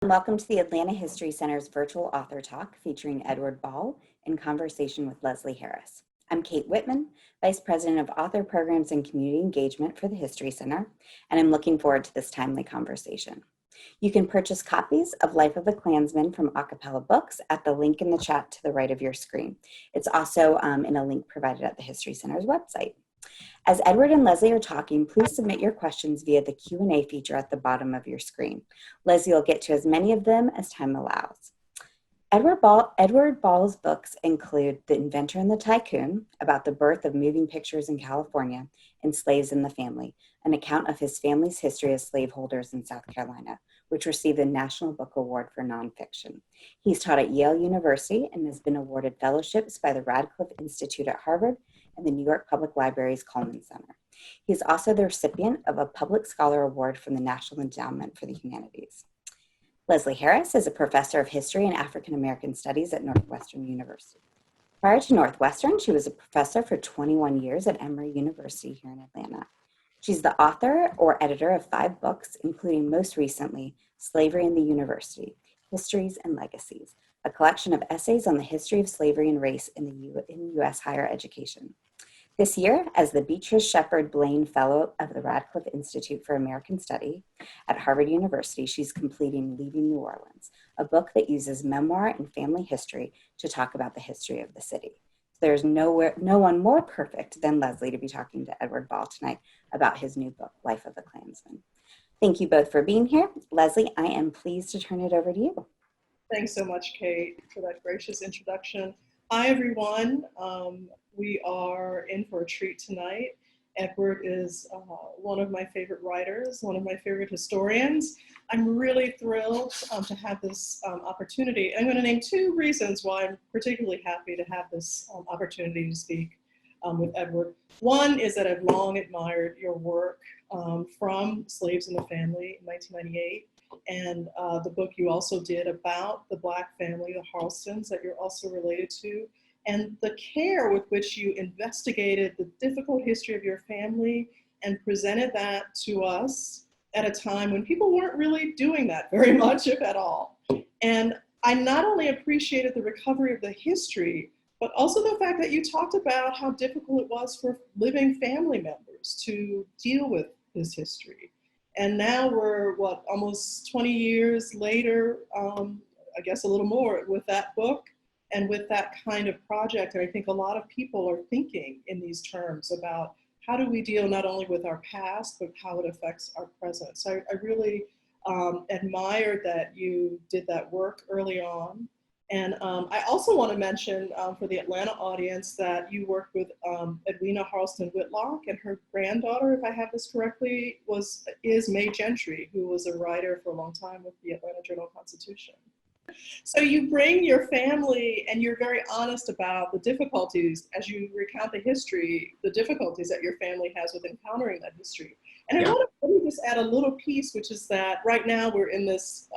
Welcome to the Atlanta History Center's virtual author talk featuring Edward Ball in conversation with Leslie Harris. I'm Kate Whitman, Vice President of Author Programs and Community Engagement for the History Center, and I'm looking forward to this timely conversation. You can purchase copies of Life of a Klansman from Acapella Books at the link in the chat to the right of your screen. It's also in a link provided at the History Center's website. As Edward and Leslie are talking, please submit your questions via the Q&A feature at the bottom of your screen. Leslie will get to as many of them as time allows. Edward Ball's books include The Inventor and the Tycoon, about the birth of moving pictures in California, and Slaves in the Family, an account of his family's history as slaveholders in South Carolina, which received the National Book Award for nonfiction. He's taught at Yale University and has been awarded fellowships by the Radcliffe Institute at Harvard and the New York Public Library's Cullman Center. He's also the recipient of a Public Scholar Award from the National Endowment for the Humanities. Leslie Harris is a professor of history and African American studies at Northwestern University. Prior to Northwestern, she was a professor for 21 years at Emory University here in Atlanta. She's the author or editor of 5 books, including most recently, Slavery in the University, Histories and Legacies, a collection of essays on the history of slavery and race in U.S. higher education. This year, as the Beatrice Shepard Blaine Fellow of the Radcliffe Institute for American Study at Harvard University, she's completing Leaving New Orleans, a book that uses memoir and family history to talk about the history of the city. There's no one more perfect than Leslie to be talking to Edward Ball tonight about his new book, Life of a Klansman. Thank you both for being here. Leslie, I am pleased to turn it over to you. Thanks so much, Kate, for that gracious introduction. Hi, everyone. We are in for a treat tonight. Edward is one of my favorite writers, one of my favorite historians. I'm really thrilled to have this opportunity. I'm going to name 2 reasons why I'm particularly happy to have this opportunity to speak with Edward. One is that I've long admired your work from Slaves in the Family in 1998. And the book you also did about the Black family, the Harlestons, that you're also related to, and the care with which you investigated the difficult history of your family and presented that to us at a time when people weren't really doing that very much, if at all. And I not only appreciated the recovery of the history, but also the fact that you talked about how difficult it was for living family members to deal with this history. And now we're, almost 20 years later, I guess a little more, with that book and with that kind of project. And I think a lot of people are thinking in these terms about how do we deal not only with our past, but how it affects our present. So I really admired that you did that work early on. And I also want to mention for the Atlanta audience that you worked with Edwina Harleston Whitlock, and her granddaughter, if I have this correctly, is Mae Gentry, who was a writer for a long time with the Atlanta Journal-Constitution. So you bring your family, and you're very honest about the difficulties, as you recount the history, the difficulties that your family has with encountering that history. And I want to, let me just add a little piece, which is that right now we're in this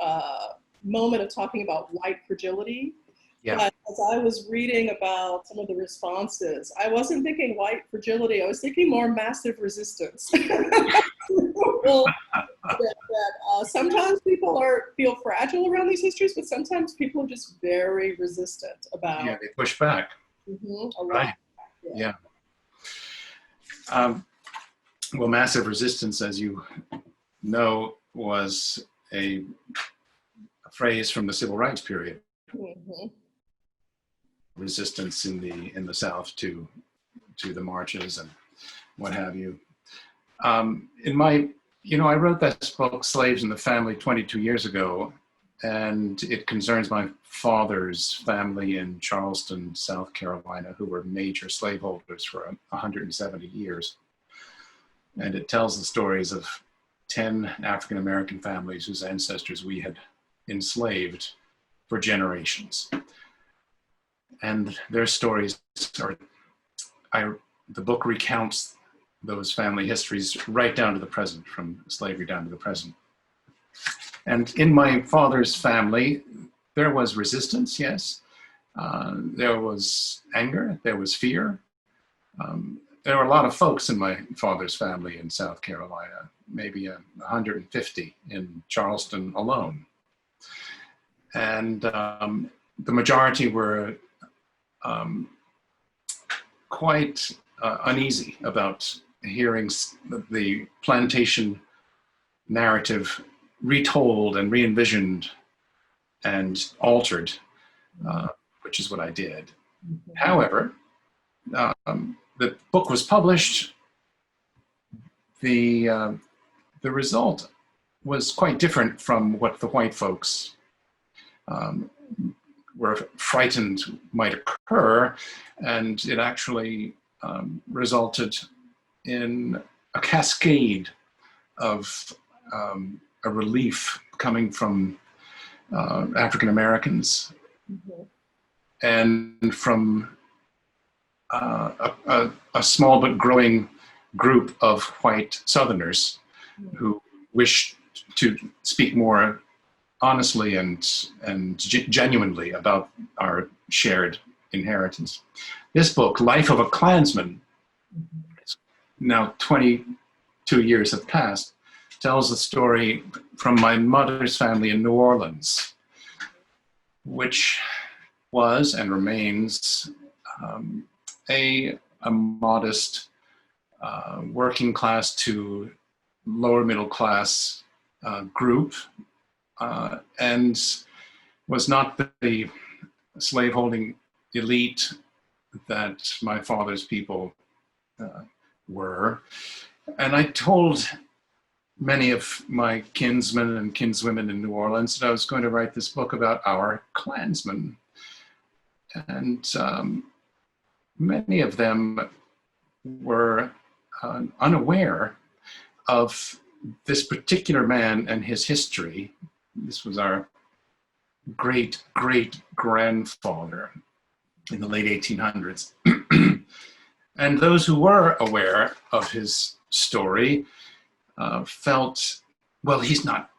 moment of talking about white fragility. Yeah. But as I was reading about some of the responses, I wasn't thinking white fragility, I was thinking more massive resistance. Sometimes people feel fragile around these histories, but sometimes people are just very resistant about. Yeah, they push back. Right. Yeah. Well, massive resistance, as you know, was a phrase from the civil rights period. Resistance in the South to the marches and what have you. I wrote this book, Slaves in the Family, 22 years ago, and it concerns my father's family in Charleston, South Carolina, who were major slaveholders for 170 years. And it tells the stories of 10 African-American families whose ancestors we had enslaved for generations. And their stories the book recounts those family histories right down to the present, from slavery down to the present. And in my father's family, there was resistance, yes. There was anger, there was fear. There were a lot of folks in my father's family in South Carolina, maybe 150 in Charleston alone. And the majority were quite uneasy about hearing the plantation narrative retold and re-envisioned and altered, which is what I did. However, the book was published. The result was quite different from what the white folks were frightened might occur, and it actually resulted in a cascade of a relief coming from African Americans and from a small but growing group of white Southerners who wished to speak more honestly and genuinely about our shared inheritance. This book, Life of a Klansman, now 22 years have passed, tells the story from my mother's family in New Orleans, which was and remains a modest working class to lower middle class group, and was not the slaveholding elite that my father's people were. And I told many of my kinsmen and kinswomen in New Orleans that I was going to write this book about our Klansmen. And many of them were unaware of this particular man and his history. This was our great-great-grandfather in the late 1800s. And those who were aware of his story felt, well, he's not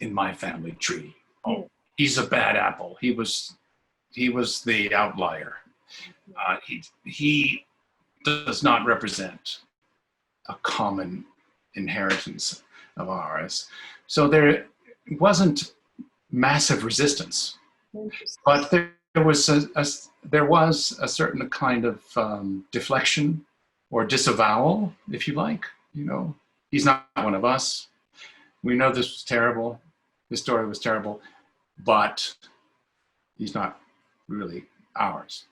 in my family tree. Oh, he's a bad apple. He was the outlier. He does not represent a common inheritance of ours. So there wasn't massive resistance, but there was a certain kind of deflection or disavowal, if you like. You know, he's not one of us. We know this was terrible. This story was terrible, but he's not really ours.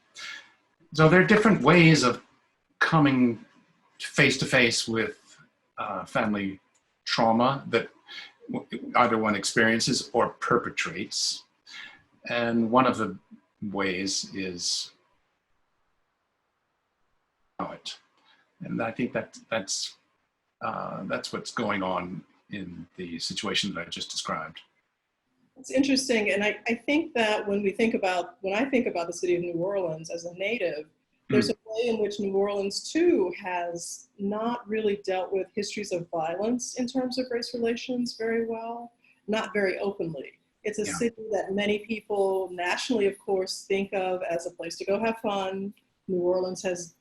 So there are different ways of coming face to face with family trauma that either one experiences or perpetrates. And one of the ways is it. And I think that's what's going on in the situation that I just described. It's interesting, and I think that when I think about the city of New Orleans as a native, there's a way in which New Orleans too has not really dealt with histories of violence in terms of race relations very well, not very openly. It's a city that many people nationally, of course, think of as a place to go have fun. New Orleans has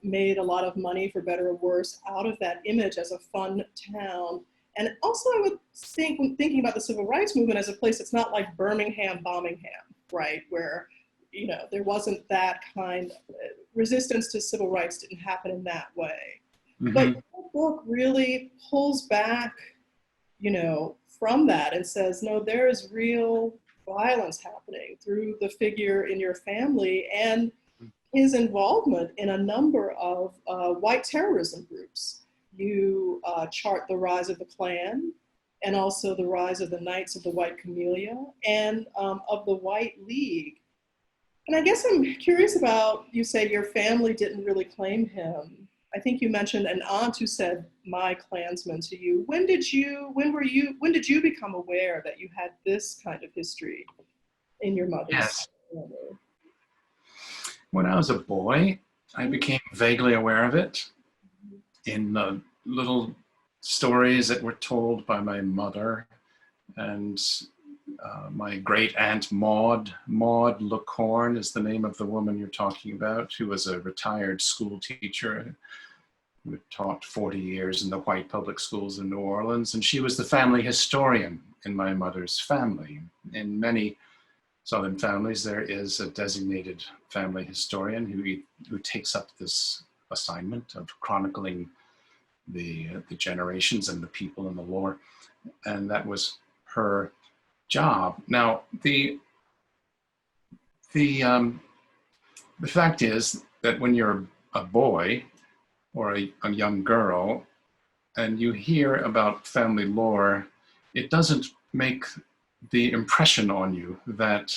made a lot of money, for better or worse, out of that image as a fun town. And also I would think, when thinking about the civil rights movement, as a place that's not like Birmingham, right? Where, you know, there wasn't that kind of resistance to civil rights didn't happen in that way. Mm-hmm. But the book really pulls back, you know, from that and says, no, there is real violence happening through the figure in your family and his involvement in a number of white terrorism groups. You chart the rise of the Klan and also the rise of the Knights of the White Camellia and of the White League. And I guess I'm curious about, you say your family didn't really claim him. I think you mentioned an aunt who said, my Klansman to you. When did you become aware that you had this kind of history in your mother's family? When I was a boy, I became vaguely aware of it in the little stories that were told by my mother and my great aunt Maud. Maud LaCorn is the name of the woman you're talking about, who was a retired school teacher who taught 40 years in the white public schools in New Orleans. And she was the family historian in my mother's family. In many Southern families, there is a designated family historian who takes up this assignment of chronicling the generations and the people and the lore, and that was her job. Now, the fact is that when you're a boy or a young girl and you hear about family lore, it doesn't make the impression on you that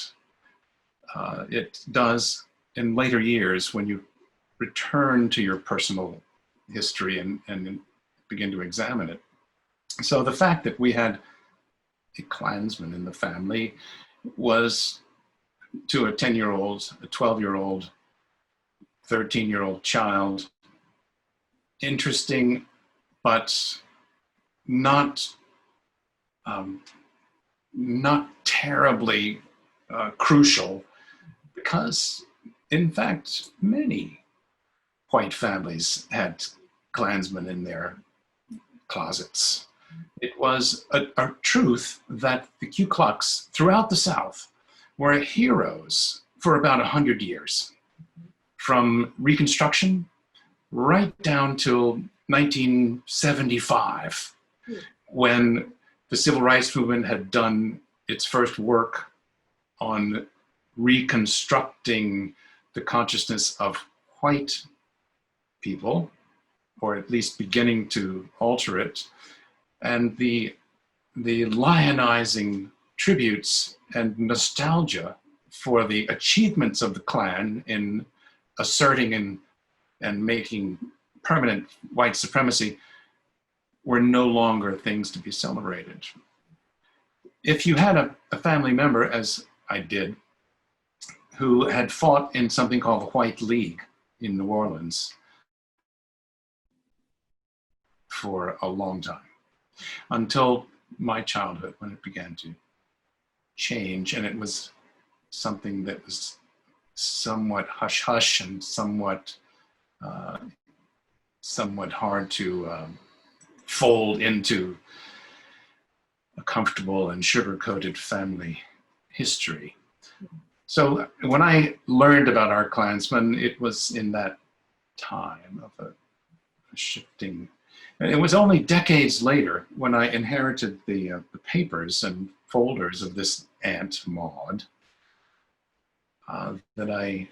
it does in later years when you return to your personal history and begin to examine it. So the fact that we had a Klansman in the family was, to a 10-year-old, a 12-year-old, 13-year-old child, interesting, but not not terribly crucial, because in fact many white families had Klansmen in their closets. It was a truth that the Ku Klux throughout the South were heroes for about 100 years, from Reconstruction right down till 1975, when the Civil Rights Movement had done its first work on reconstructing the consciousness of white people, or at least beginning to alter it. And the lionizing tributes and nostalgia for the achievements of the Klan in asserting and making permanent white supremacy were no longer things to be celebrated. If you had a family member, as I did, who had fought in something called the White League in New Orleans for a long time, until my childhood, when it began to change, and it was something that was somewhat hush-hush and somewhat hard to fold into a comfortable and sugar-coated family history. So when I learned about our Klansmen, it was in that time of a shifting. And it was only decades later, when I inherited the papers and folders of this Aunt Maud, that I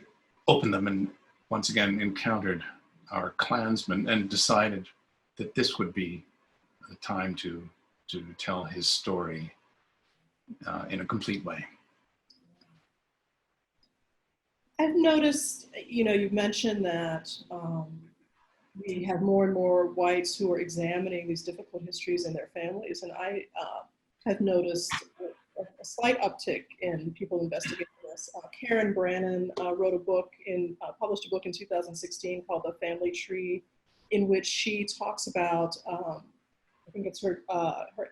opened them and once again encountered our Klansman and decided that this would be the time to tell his story in a complete way. I've noticed, you mentioned that we have more and more whites who are examining these difficult histories in their families, and I have noticed a slight uptick in people investigating this. Karen Brannon wrote a book published a book in 2016 called The Family Tree, in which she talks about, I think it's her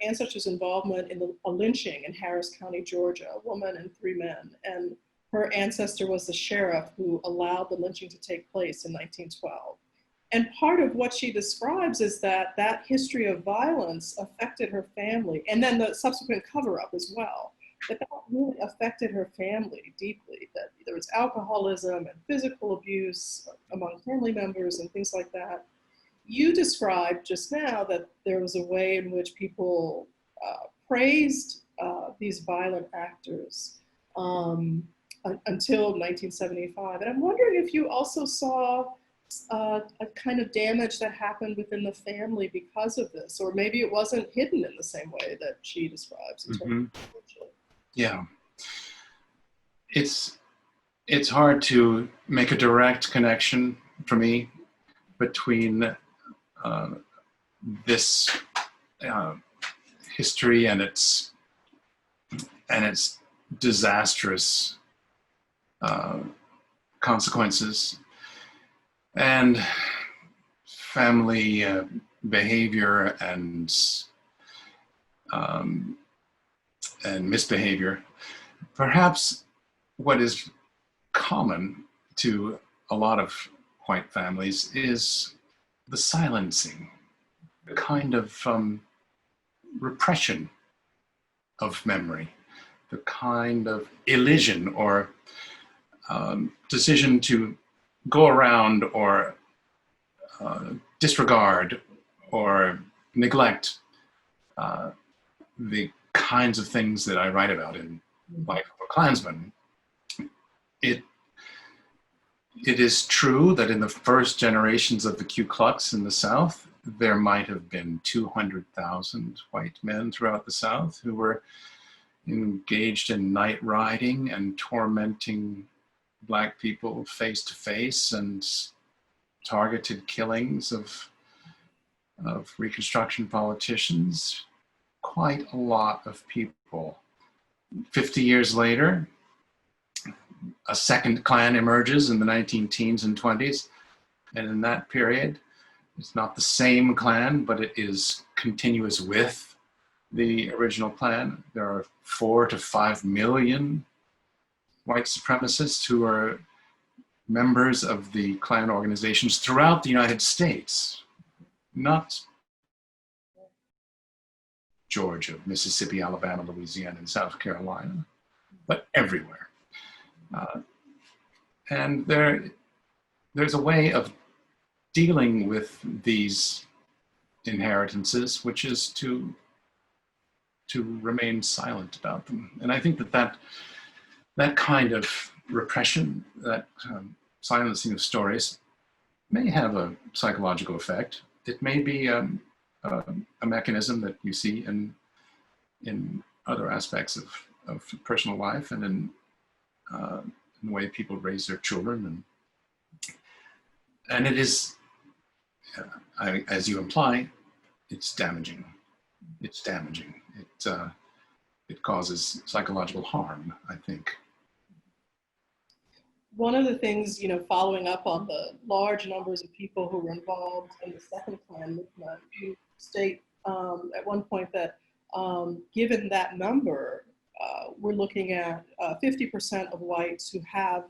ancestors' involvement in a lynching in Harris County, Georgia, a woman and 3 men. And her ancestor was the sheriff who allowed the lynching to take place in 1912. And part of what she describes is that that history of violence affected her family, and then the subsequent cover-up as well, that really affected her family deeply, that there was alcoholism and physical abuse among family members and things like that. You described just now that there was a way in which people praised these violent actors until 1975. And I'm wondering if you also saw a kind of damage that happened within the family because of this, or maybe it wasn't hidden in the same way that she describes. Yeah, it's hard to make a direct connection for me between this history and its disastrous consequences and family behavior and misbehavior. Perhaps what is common to a lot of white families is the silencing, the kind of repression of memory the kind of elision or decision to go around or disregard or neglect the kinds of things that I write about in Life of a Klansman. It is true that in the first generations of the Ku Klux in the South, there might have been 200,000 white men throughout the South who were engaged in night riding and tormenting Black people face to face, and targeted killings of Reconstruction politicians. Quite a lot of people. 50 years later, a second Klan emerges in the 19-teens and 20s. And in that period, it's not the same Klan, but it is continuous with the original Klan. There are 4 to 5 million white supremacists who are members of the Klan organizations throughout the United States, not Georgia, Mississippi, Alabama, Louisiana, and South Carolina, but everywhere. And there's a way of dealing with these inheritances, which is to remain silent about them. And I think that kind of repression, that silencing of stories, may have a psychological effect. It may be a mechanism that you see in other aspects of personal life and in the way people raise their children, and it is, as you imply, it's damaging. It's damaging. It causes psychological harm, I think. One of the things, following up on the large numbers of people who were involved in the second Klan movement, you state at one point that given that number, we're looking at 50% of whites who have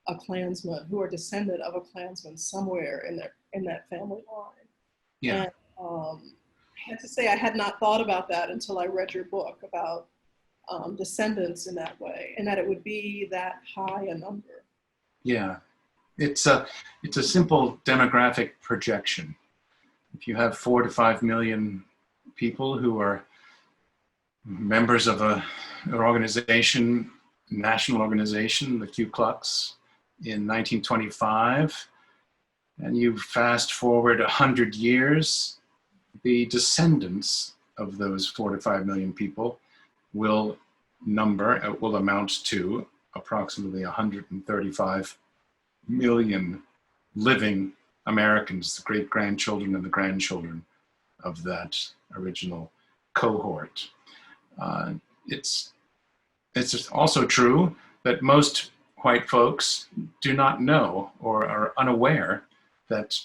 a Klansman, who are descendant of a Klansman somewhere in that family line. Yeah. And I have to say, I had not thought about that until I read your book about descendants in that way, and that it would be that high a number. Yeah, it's a simple demographic projection. If you have 4 to 5 million people who are members of an organization, national organization, the Ku Klux, in 1925, and you fast forward 100 years, the descendants of those 4 to 5 million people will amount to approximately 135 million living Americans, the great-grandchildren and the grandchildren of that original cohort. It's also true that most white folks do not know or are unaware that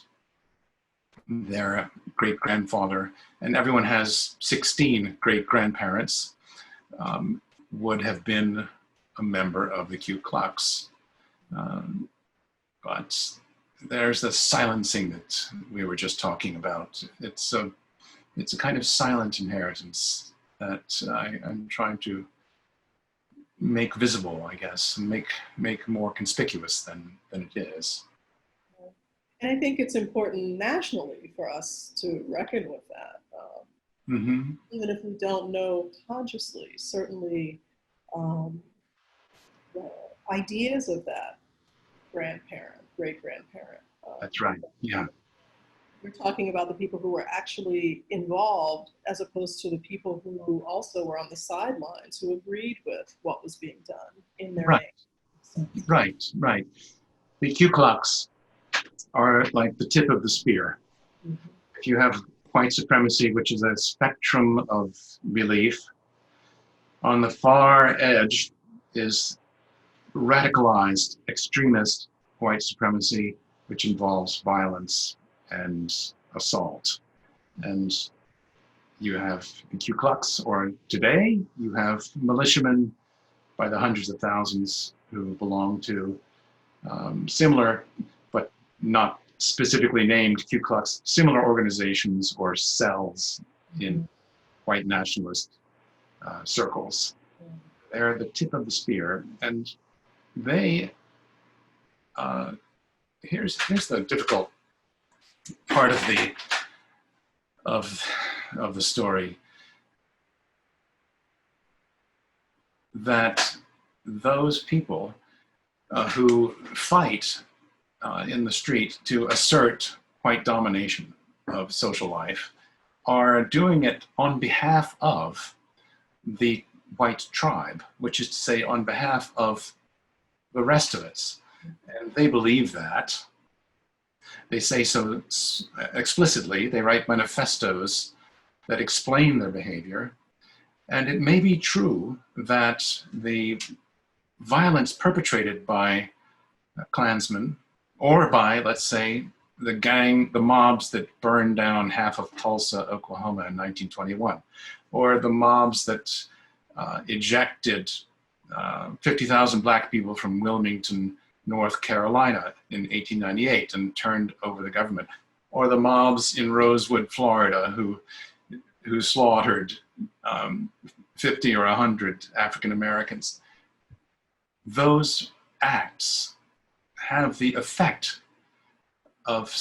their great-grandfather, and everyone has 16 great-grandparents, would have been a member of the Ku Klux. But there's the silencing that we were just talking about. It's a kind of silent inheritance that I'm trying to make visible, I guess, and make more conspicuous than it is. And I think it's important nationally for us to reckon with that. Even if we don't know consciously, certainly the ideas of that grandparent, great-grandparent. That's right, yeah. We're talking about the people who were actually involved as opposed to the people who also were on the sidelines, who agreed with what was being done in their name. Right. The Ku Klux are like the tip of the spear. If you have white supremacy, which is a spectrum of belief, on the far edge is radicalized extremist white supremacy, which involves violence and assault. And you have the Ku Klux, or today you have militiamen by the hundreds of thousands who belong to similar, but not specifically named Ku Klux, similar organizations or cells in white nationalist circles. They're the tip of the spear, and they, here's the difficult part of the story, that those people who fight in the street to assert white domination of social life are doing it on behalf of the white tribe, which is to say on behalf of the rest of us. And they believe that. They say so explicitly. They write manifestos that explain their behavior. And it may be true that the violence perpetrated by Klansmen, or by, let's say, the mobs that burned down half of Tulsa, Oklahoma in 1921, or the mobs that ejected 50,000 black people from Wilmington, North Carolina in 1898 and turned over the government, or the mobs in Rosewood, Florida, who slaughtered 50 or 100 African Americans. Those acts have the effect of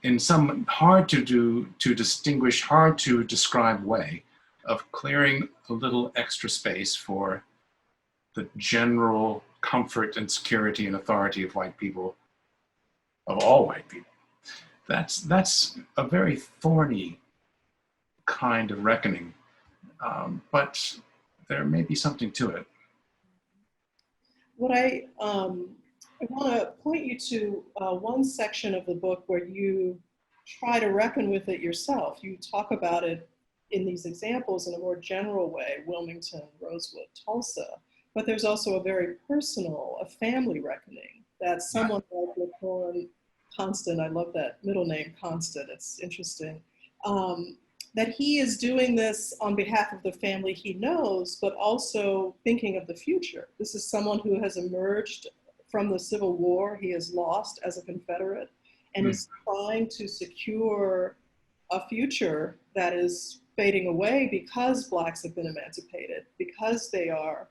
in some hard to distinguish, hard to describe way of clearing a little extra space for the general comfort and security and authority of white people, of all white people. That's a very thorny kind of reckoning, but there may be something to it. What I want to point you to one section of the book where you try to reckon with it yourself. You talk about it in these examples in a more general way, Wilmington, Rosewood, Tulsa, but there's also a very personal, a family reckoning that someone like LaCorn Constant, I love that middle name, Constant, it's interesting, that he is doing this on behalf of the family he knows, but also thinking of the future. This is someone who has emerged from the Civil War. He is lost as a Confederate and is trying to secure a future that is fading away because Blacks have been emancipated, because they are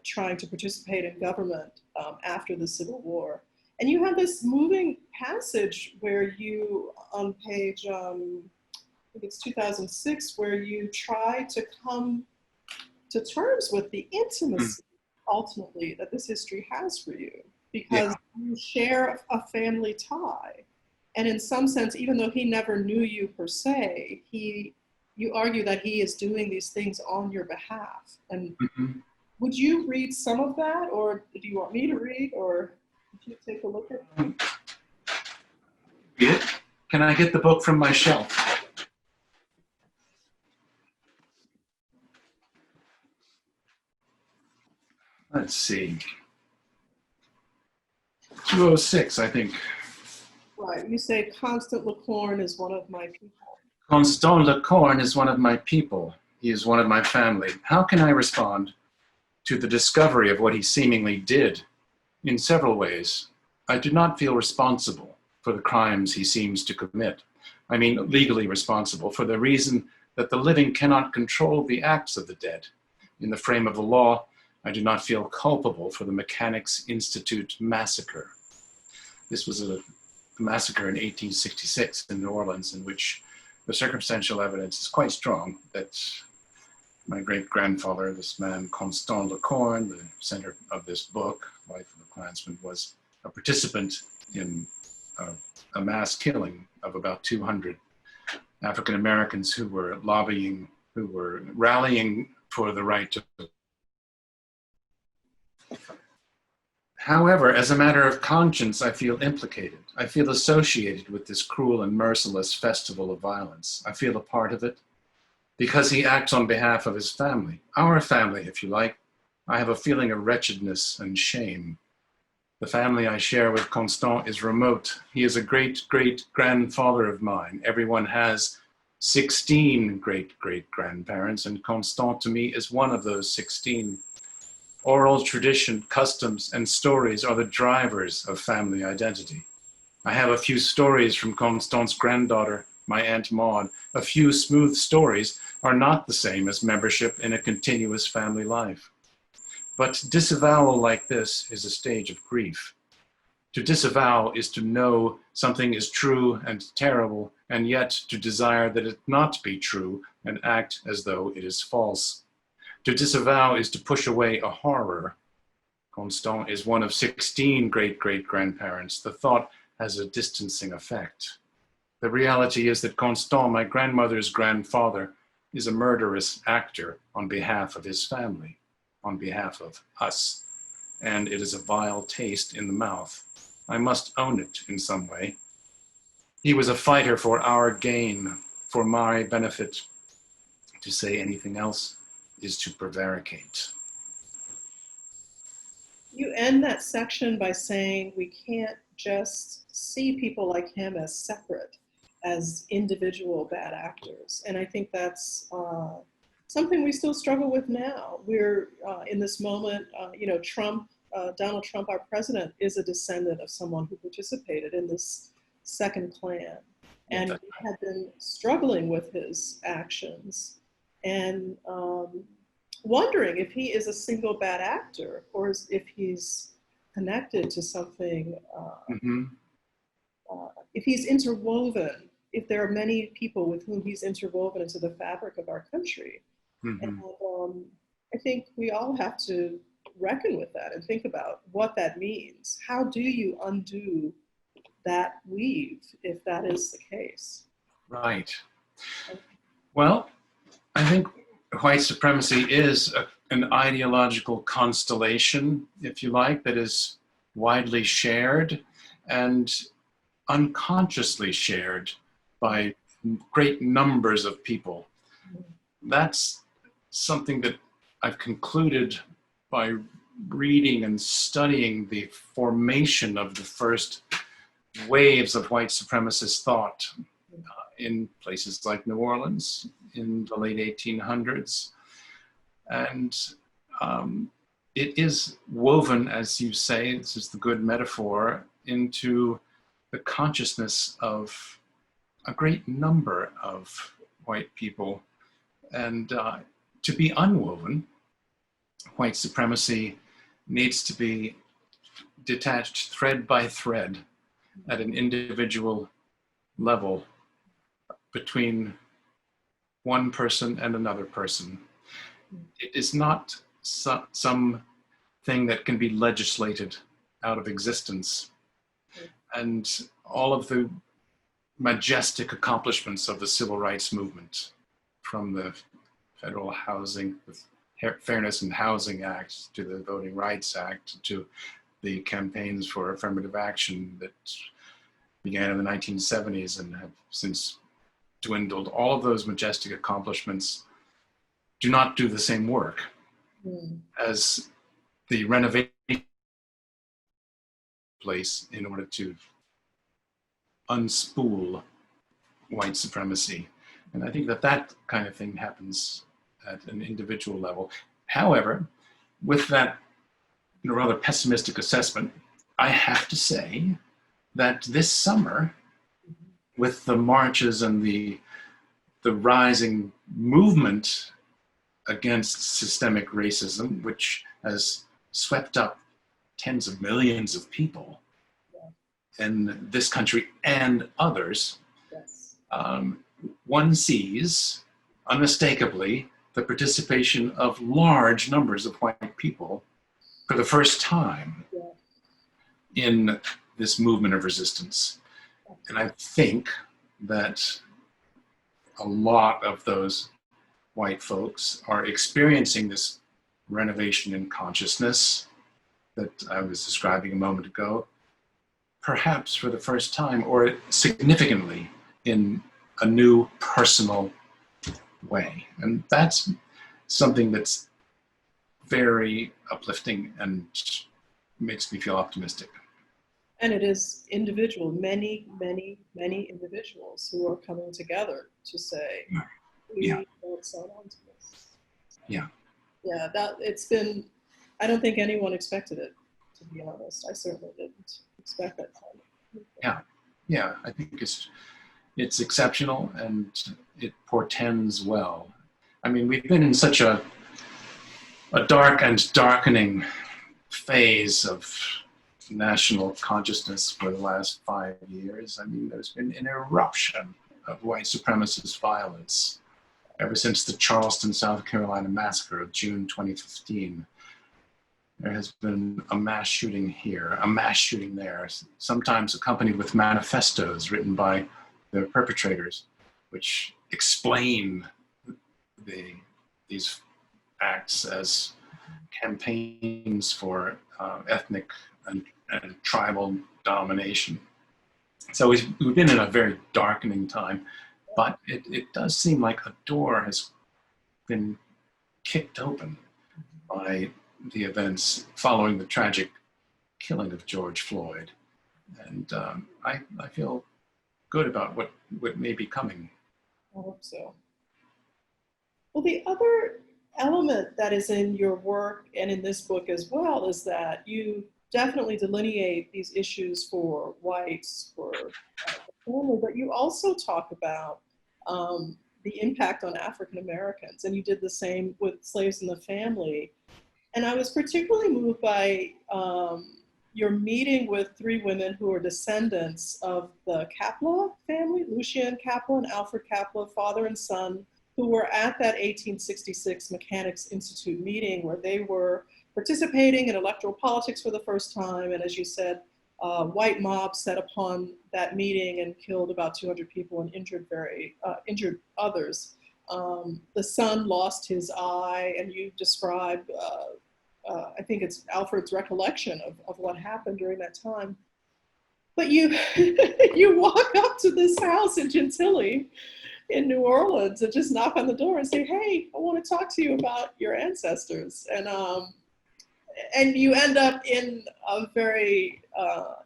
trying to participate in government after the Civil War. And you have this moving passage where you, on page, I think it's 2006, where you try to come to terms with the intimacy ultimately that this history has for you, because you share a family tie. And in some sense, even though he never knew you per se, you argue that he is doing these things on your behalf. And would you read some of that, or do you want me to read, or would you take a look at it? Read it? Can I get the book from my shelf? Let's see. 206, I think. Right, you say Constant LaCorn is one of my people. Constant LaCorn is one of my people. He is one of my family. How can I respond to the discovery of what he seemingly did? In several ways. I do not feel responsible for the crimes he seems to commit. I mean, legally responsible, for the reason that the living cannot control the acts of the dead. In the frame of the law, I do not feel culpable for the Mechanics' Institute massacre. This was a massacre in 1866 in New Orleans, in which the circumstantial evidence is quite strong that my great-grandfather, this man Constant LaCorn, the center of this book, Life of a Klansman, was a participant in a mass killing of about 200 African Americans who were lobbying, who were rallying for the right to. However, as a matter of conscience, I feel implicated. I feel associated with this cruel and merciless festival of violence. I feel a part of it because he acts on behalf of his family, our family, if you like. I have a feeling of wretchedness and shame. The family I share with Constant is remote. He is a great-great-grandfather of mine. Everyone has 16 great-great-grandparents, and Constant to me is one of those 16. Oral tradition, customs, and stories are the drivers of family identity. I have a few stories from Constant's granddaughter, my Aunt Maud, a few smooth stories are not the same as membership in a continuous family life. But disavowal like this is a stage of grief. To disavow is to know something is true and terrible, and yet to desire that it not be true and act as though it is false. To disavow is to push away a horror. Constant is one of 16 great-great-grandparents. The thought has a distancing effect. The reality is that Constant, my grandmother's grandfather, is a murderous actor on behalf of his family, on behalf of us, and it is a vile taste in the mouth. I must own it in some way. He was a fighter for our gain, for my benefit. To say anything else is to prevaricate. You end that section by saying we can't just see people like him as separate, as individual bad actors. And I think that's something we still struggle with now. We're in this moment, Donald Trump, our president, is a descendant of someone who participated in this second Klan. And he had been struggling with his actions and wondering if he is a single bad actor or if he's connected to something, if he's interwoven, if there are many people with whom he's interwoven into the fabric of our country. And I think we all have to reckon with that and think about what that means. How do you undo that weave if that is the case? Right. Well, I think white supremacy is an ideological constellation, if you like, that is widely shared and unconsciously shared by great numbers of people. That's something that I've concluded by reading and studying the formation of the first waves of white supremacist thought in places like New Orleans in the late 1800s. And it is woven, as you say, this is the good metaphor, into the consciousness of a great number of white people. And to be unwoven, white supremacy needs to be detached thread by thread at an individual level between one person and another person. It is not some thing that can be legislated out of existence. And all of the majestic accomplishments of the civil rights movement, from the Federal Housing, Fairness in Housing Act to the Voting Rights Act to the campaigns for affirmative action that began in the 1970s and have since dwindled, all of those majestic accomplishments do not do the same work as the renovation place in order to unspool white supremacy. And I think that that kind of thing happens at an individual level. However, with that rather pessimistic assessment, I have to say that this summer, with the marches and the rising movement against systemic racism, which has swept up tens of millions of people in this country and others, one sees unmistakably the participation of large numbers of white people for the first time in this movement of resistance. And I think that a lot of those white folks are experiencing this renovation in consciousness that I was describing a moment ago, perhaps for the first time or significantly in a new personal way. And that's something that's very uplifting and makes me feel optimistic. And it is individual, many individuals who are coming together to say, we won't sign on to this. Yeah. Yeah, it's been, I don't think anyone expected it, to be honest. I certainly didn't expect that time. Yeah, I think it's exceptional and it portends well. I mean, we've been in such a dark and darkening phase of national consciousness for the last 5 years. I mean, there's been an eruption of white supremacist violence ever since the Charleston, South Carolina massacre of June 2015. There has been a mass shooting here, a mass shooting there, sometimes accompanied with manifestos written by the perpetrators, which explain these acts as campaigns for ethnic and tribal domination. So we've been in a very darkening time, but it does seem like a door has been kicked open by the events following the tragic killing of George Floyd. And I feel good about what may be coming. I hope so. Well, the other element that is in your work and in this book as well is that you definitely delineate these issues for whites, for the family, but you also talk about the impact on African Americans, and you did the same with slaves in the family. And I was particularly moved by your meeting with 3 women who are descendants of the Kapla family, Lucien Kapla and Alfred Kapla, father and son, who were at that 1866 Mechanics Institute meeting where they were participating in electoral politics for the first time. And as you said, white mobs set upon that meeting and killed about 200 people and injured others. The son lost his eye, and you describe, I think it's Alfred's recollection of what happened during that time. But you, you walk up to this house in Gentilly in New Orleans and just knock on the door and say, hey, I want to talk to you about your ancestors. And you end up in a very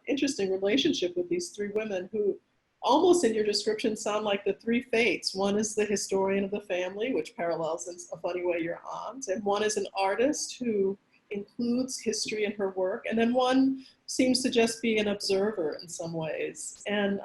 interesting relationship with these 3 women who almost in your description sound like the 3 fates. One is the historian of the family, which parallels in a funny way your aunt, and one is an artist who includes history in her work, and then one seems to just be an observer in some ways. And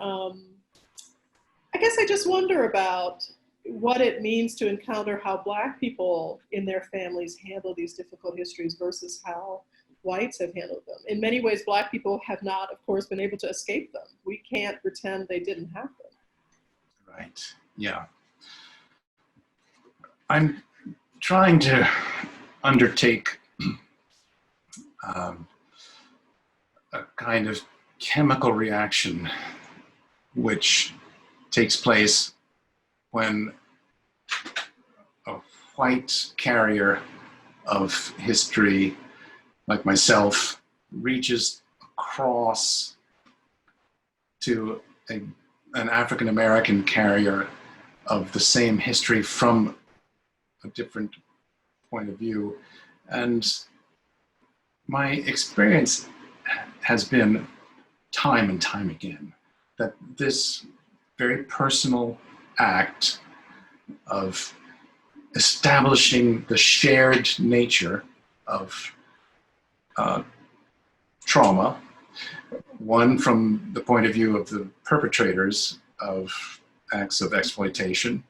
I guess I just wonder about what it means to encounter how Black people in their families handle these difficult histories versus how whites have handled them. In many ways, Black people have not, of course, been able to escape them. We can't pretend they didn't happen. Right, yeah. I'm trying to undertake a kind of chemical reaction which takes place when a white carrier of history like myself reaches across to an African American carrier of the same history from a different point of view. And my experience has been time and time again that this very personal act of establishing the shared nature of trauma, one from the point of view of the perpetrators of acts of exploitation,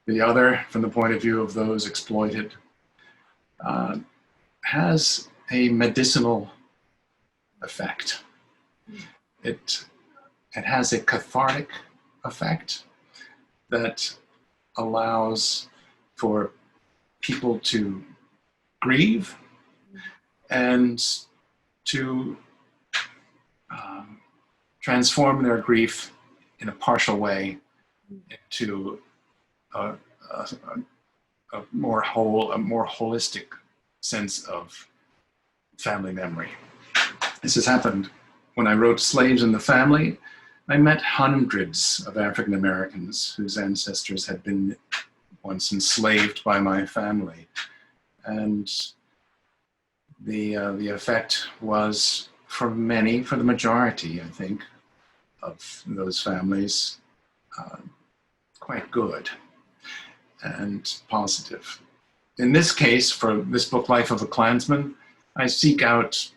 the other from the point of view of those exploited, has a medicinal effect. It has a cathartic effect that allows for people to grieve and to transform their grief in a partial way into a more holistic sense of family memory. This has happened when I wrote Slaves in the Family. I met hundreds of African Americans whose ancestors had been once enslaved by my family. And the effect was, for the majority, I think, of those families, quite good and positive. In this case, for this book, Life of a Klansman, I seek out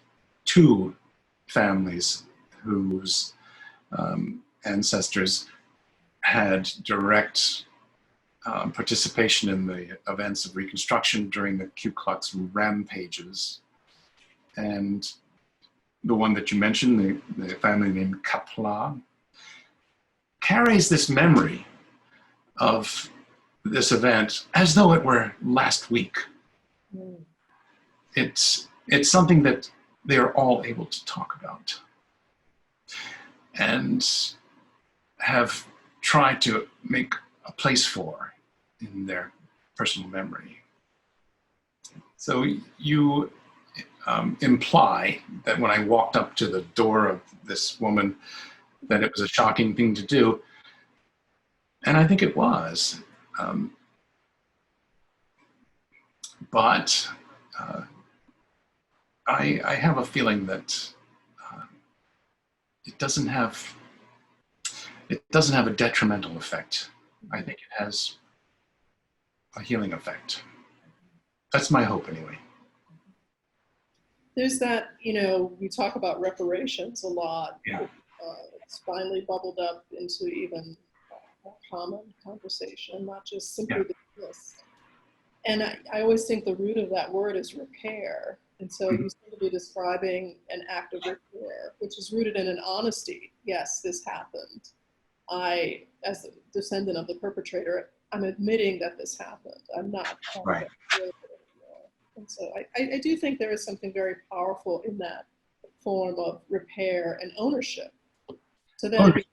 2 families whose ancestors had direct participation in the events of Reconstruction during the Ku Klux rampages. And the one that you mentioned, the family named Kapla, carries this memory of this event as though it were last week. Mm. It's something that they are all able to talk about and have tried to make a place for in their personal memory. So you imply that when I walked up to the door of this woman, that it was a shocking thing to do. And I think it was. But I have a feeling that it doesn't have a detrimental effect. I think it has a healing effect. That's my hope, anyway. There's that, we talk about reparations a lot. Yeah. It's finally bubbled up into even more common conversation, not just simply dismissed. And I always think the root of that word is repair. And so you seem to be describing an act of repair, which is rooted in an honesty. Yes, this happened. I, as the descendant of the perpetrator, I'm admitting that this happened. I'm not Right. And so I do think there is something very powerful in that form of repair and ownership. So then,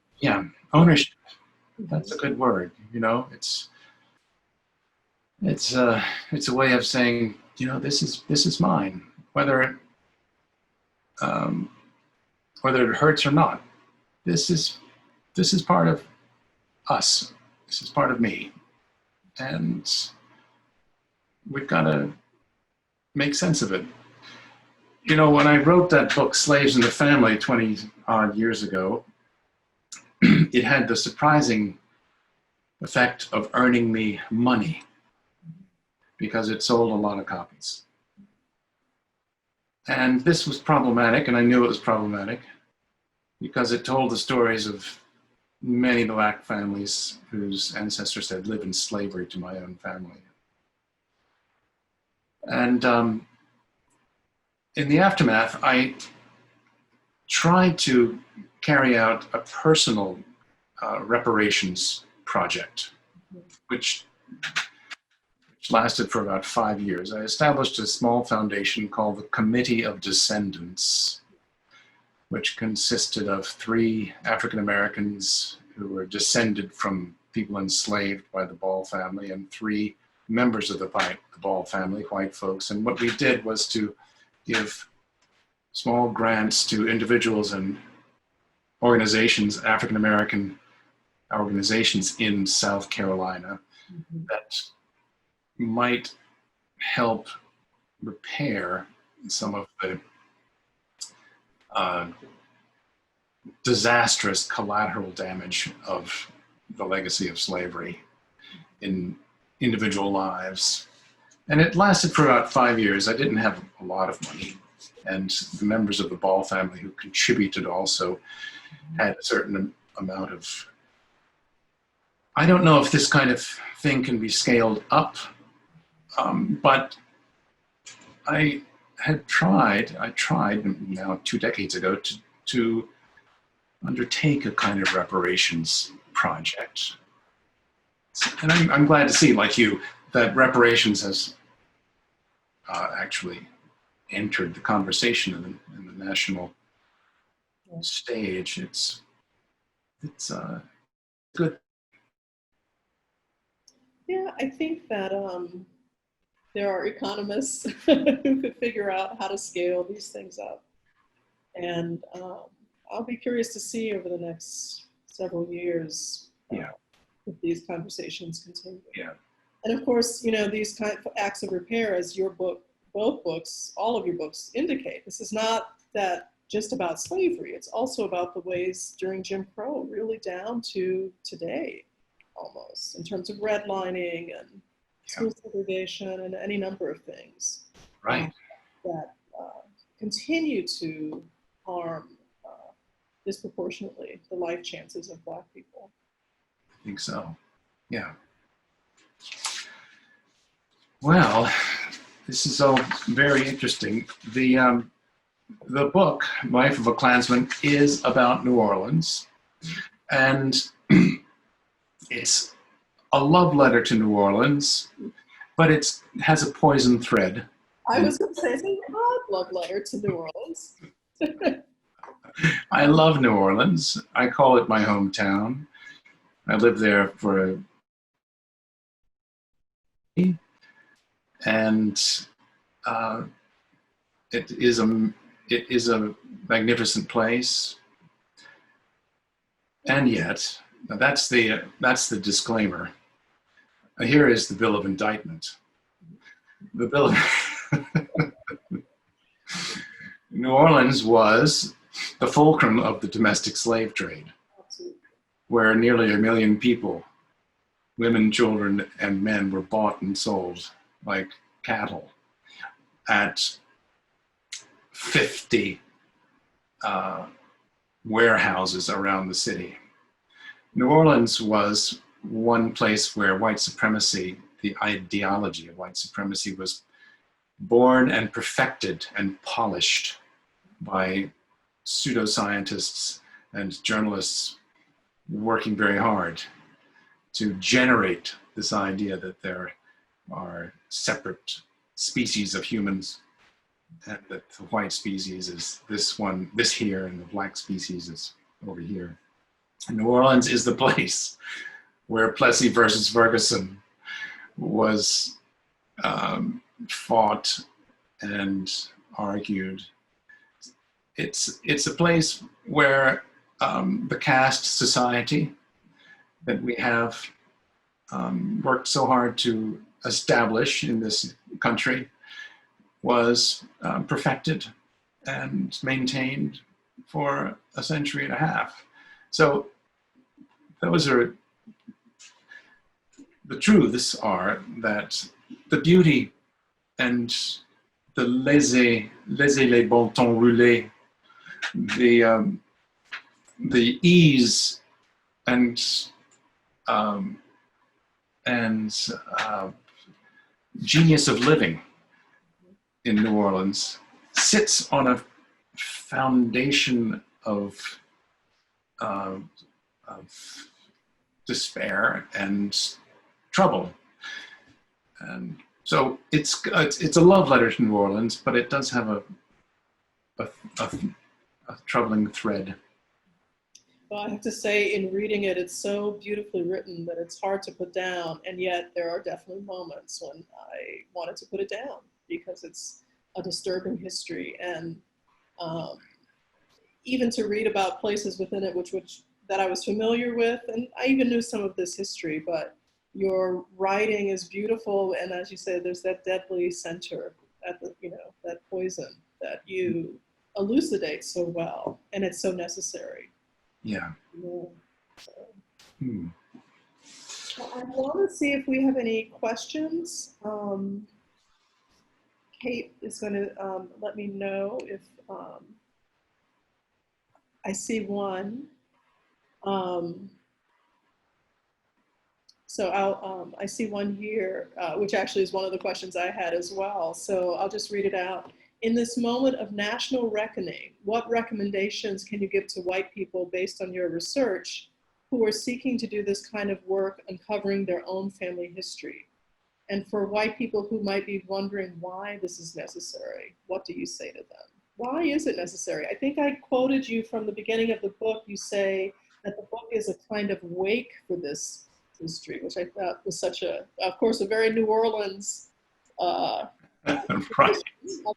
ownership. That's a good word. It's a way of saying, this is mine, whether it hurts or not. This is part of us. This is part of me, and we've got to make sense of it. When I wrote that book, Slaves in the Family, 20 odd years ago, it had the surprising effect of earning me money because it sold a lot of copies. And this was problematic, and I knew it was problematic because it told the stories of many Black families whose ancestors had lived in slavery to my own family. And in the aftermath, I tried to carry out a personal reparations project, which lasted for about 5 years. I established a small foundation called the Committee of Descendants, which consisted of 3 African Americans who were descended from people enslaved by the Ball family and 3 members of the Ball family, white folks. And what we did was to give small grants to individuals and organizations, African American organizations in South Carolina, that might help repair some of the disastrous collateral damage of the legacy of slavery in individual lives. And it lasted for about 5 years. I didn't have a lot of money. And the members of the Ball family who contributed also had a certain amount of, I don't know if this kind of thing can be scaled up, but I tried now 2 decades ago to undertake a kind of reparations project. And I'm glad to see, like you, that reparations has actually entered the conversation in the national stage. It's good. Yeah, I think that there are economists who could figure out how to scale these things up. And I'll be curious to see over the next several years if these conversations continue. Yeah. And of course, these kind of acts of repair, as your book, both books, all of your books indicate, this is not that just about slavery. It's also about the ways during Jim Crow, really down to today, almost, in terms of redlining and school segregation and any number of things. Right. That continue to harm disproportionately the life chances of Black people. I think so. Yeah. Well, this is all very interesting. The book, Life of a Klansman, is about New Orleans, and it's a love letter to New Orleans, but it has a poison thread. I was going to say, it's an odd love letter to New Orleans. I love New Orleans. I call it my hometown. I lived there for and it is a magnificent place. And yet, that's the disclaimer. Here is the bill of indictment. The bill of New Orleans was the fulcrum of the domestic slave trade, where nearly 1 million people, women, children, and men, were bought and sold like cattle at 50 warehouses around the city. New Orleans was one place where white supremacy, the ideology of white supremacy, was born and perfected and polished by pseudoscientists and journalists working very hard to generate this idea that there are separate species of humans, and that the white species is this here, and the black species is over here. And New Orleans is the place where Plessy versus Ferguson was fought and argued. It's a place where the caste society that we have worked so hard to establish in this country was perfected and maintained for a century and a half. So those are the truths, are that the beauty and the laissez les bon temps rouler, the ease and genius of living in New Orleans sits on a foundation of despair and trouble. And so it's a love letter to New Orleans, but it does have a troubling thread. Well, I have to say, in reading it, it's so beautifully written that it's hard to put down, and yet there are definitely moments when I wanted to put it down because it's a disturbing history, and even to read about places within it which that I was familiar with, and I even knew some of this history, but your writing is beautiful, and as you say, there's that deadly center at the, that poison that you elucidate so well, and it's so necessary. Yeah. So, I want to see if we have any questions. Kate is going to let me know if I see one. So I see one here, which actually is one of the questions I had as well. So I'll just read it out. In this moment of national reckoning, what recommendations can you give to white people based on your research who are seeking to do this kind of work, uncovering their own family history? And for white people who might be wondering why this is necessary, what do you say to them? Why is it necessary? I think I quoted you from the beginning of the book. You say that the book is a kind of wake for this history, which I thought was such of course, a very New Orleans Right. on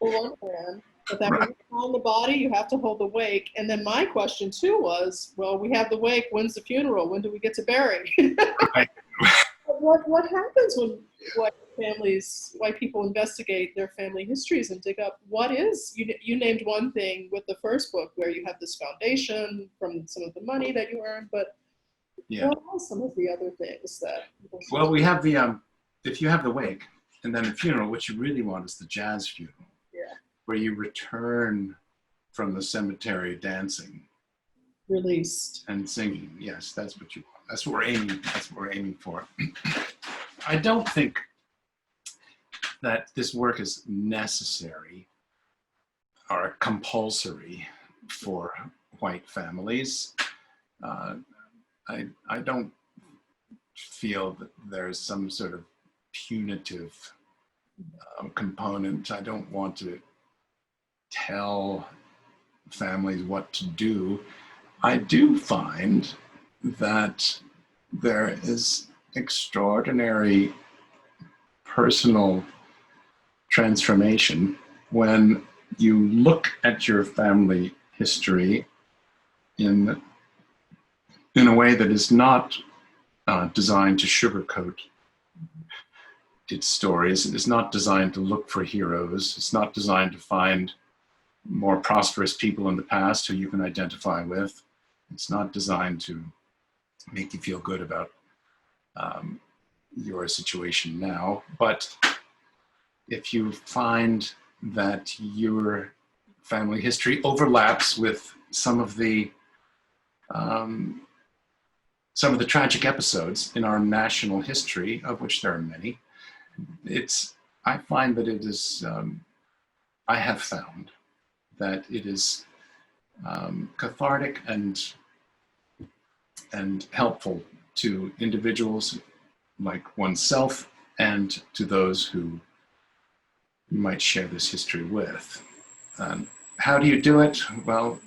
the one hand, but that when you find the body, you have to hold the wake. And then my question too was, well, we have the wake, when's the funeral? When do we get to bury? Right. What happens when white people investigate their family histories and dig up what is, you named one thing with the first book where you have this foundation from some of the money that you earned, but Yeah. what are some of the other things that people should Well, we have the if you have the wake and then the funeral, what you really want is the jazz funeral, where you return from the cemetery dancing, released and singing. Yes, that's what you want. That's what we're aiming. That's what we're aiming for. I don't think that this work is necessary or compulsory for white families. I don't feel that there's some sort of punitive component. I don't want to tell families what to do. I do find that there is extraordinary personal transformation when you look at your family history in a way that is not designed to sugarcoat its stories. It is not designed to look for heroes. It's not designed to find more prosperous people in the past who you can identify with. It's not designed to make you feel good about your situation now. But if you find that your family history overlaps with some of the tragic episodes in our national history, of which there are many, I find that it is, I have found that it is cathartic and helpful to individuals like oneself and to those who you might share this history with. How do you do it? Well,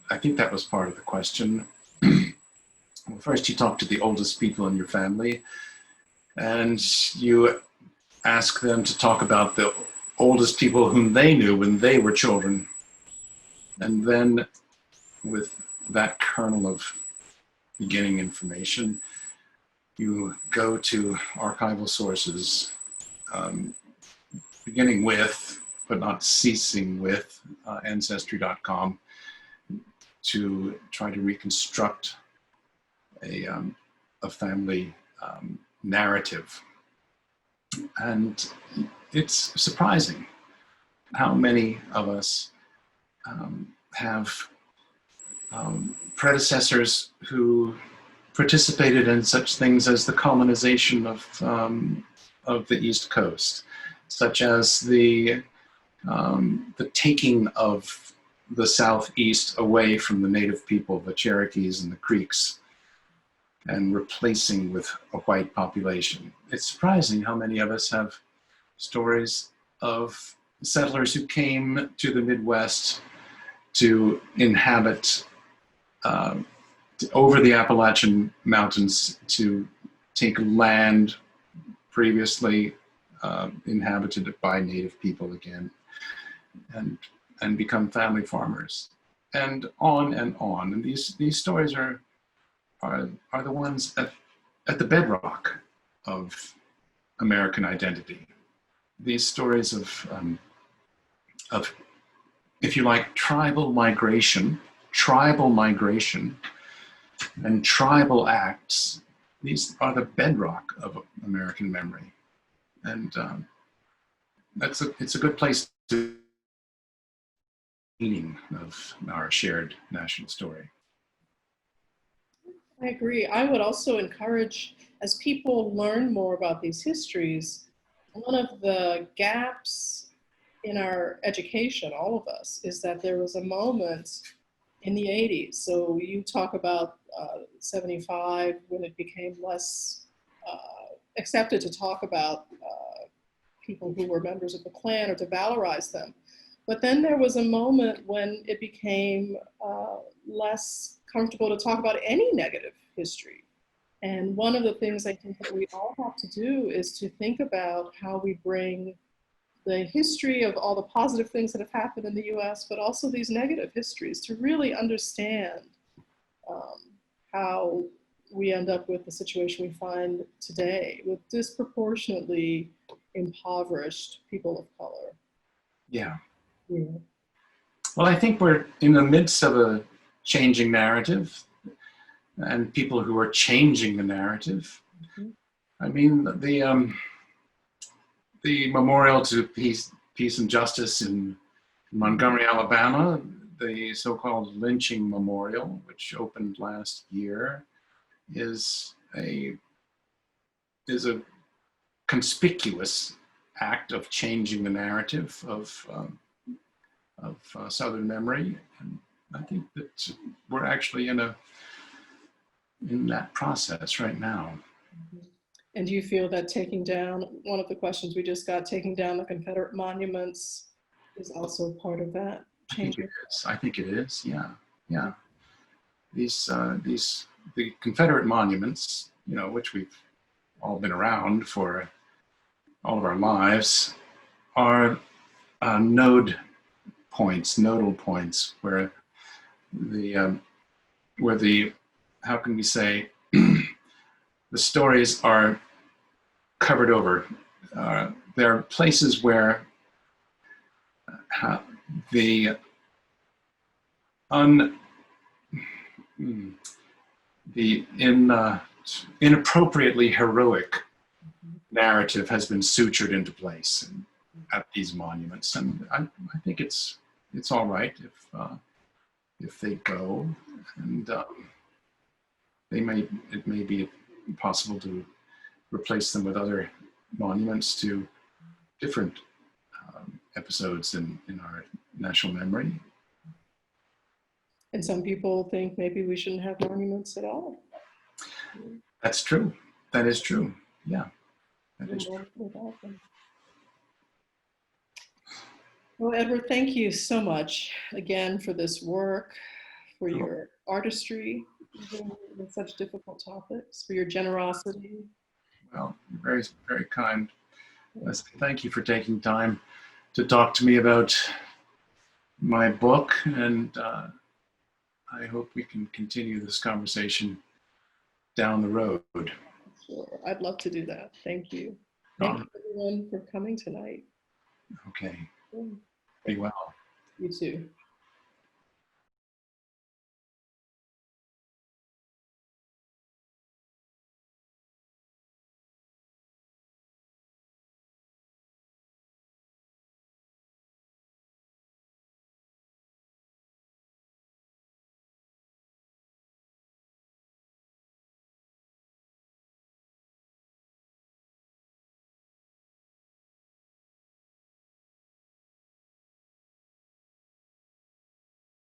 I think that was part of the question. Well, first you talk to the oldest people in your family and you ask them to talk about the oldest people whom they knew when they were children. And then with that kernel of beginning information, you go to archival sources, beginning with, but not ceasing with, Ancestry.com, to try to reconstruct a family narrative. And it's surprising how many of us have predecessors who participated in such things as the colonization of the East Coast, such as the taking of the Southeast away from the native people, the Cherokees and the Creeks, and replacing with a white population. It's surprising how many of us have stories of settlers who came to the Midwest to inhabit over the Appalachian Mountains, to take land previously inhabited by native people again, and become family farmers, and on and on. And these stories are the ones at the bedrock of American identity. These stories of, if you like, tribal migration, and tribal acts. These are the bedrock of American memory, and it's a good place to meaning of our shared national story. I agree. I would also encourage, as people learn more about these histories, one of the gaps in our education, all of us, is that there was a moment in the 80s. So you talk about 75, when it became less accepted to talk about people who were members of the Klan or to valorize them. But then there was a moment when it became less comfortable to talk about any negative history. And one of the things I think that we all have to do is to think about how we bring the history of all the positive things that have happened in the US, but also these negative histories, to really understand how we end up with the situation we find today with disproportionately impoverished people of color. Yeah. Yeah. Well, I think we're in the midst of a changing narrative, and people who are changing the narrative. Mm-hmm. I mean, the memorial to peace and justice in Montgomery, Alabama, the so-called lynching memorial, which opened last year, is a conspicuous act of changing the narrative of Southern memory. And I think that we're actually in that process right now. And do you feel that taking down, one of the questions we just got, taking down the Confederate monuments is also part of that change? I think it is. Yeah, yeah. The Confederate monuments, you know, which we've all been around for all of our lives, are nodal points where the how can we say the stories are covered over. There are places where the inappropriately heroic narrative has been sutured into place at these monuments, and I think it's all right if they go, and it may be possible to replace them with other monuments to different episodes in our national memory. And some people think maybe we shouldn't have monuments at all. That's true. That is true. Yeah. That is true. Without them. Well, Edward, thank you so much again for this work, for your artistry, even with such difficult topics, for your generosity. Well, you're very, very kind. Leslie, thank you for taking time to talk to me about my book, and I hope we can continue this conversation down the road. Sure, I'd love to do that. Thank you. Thank you everyone for coming tonight. Okay. Be well. You too.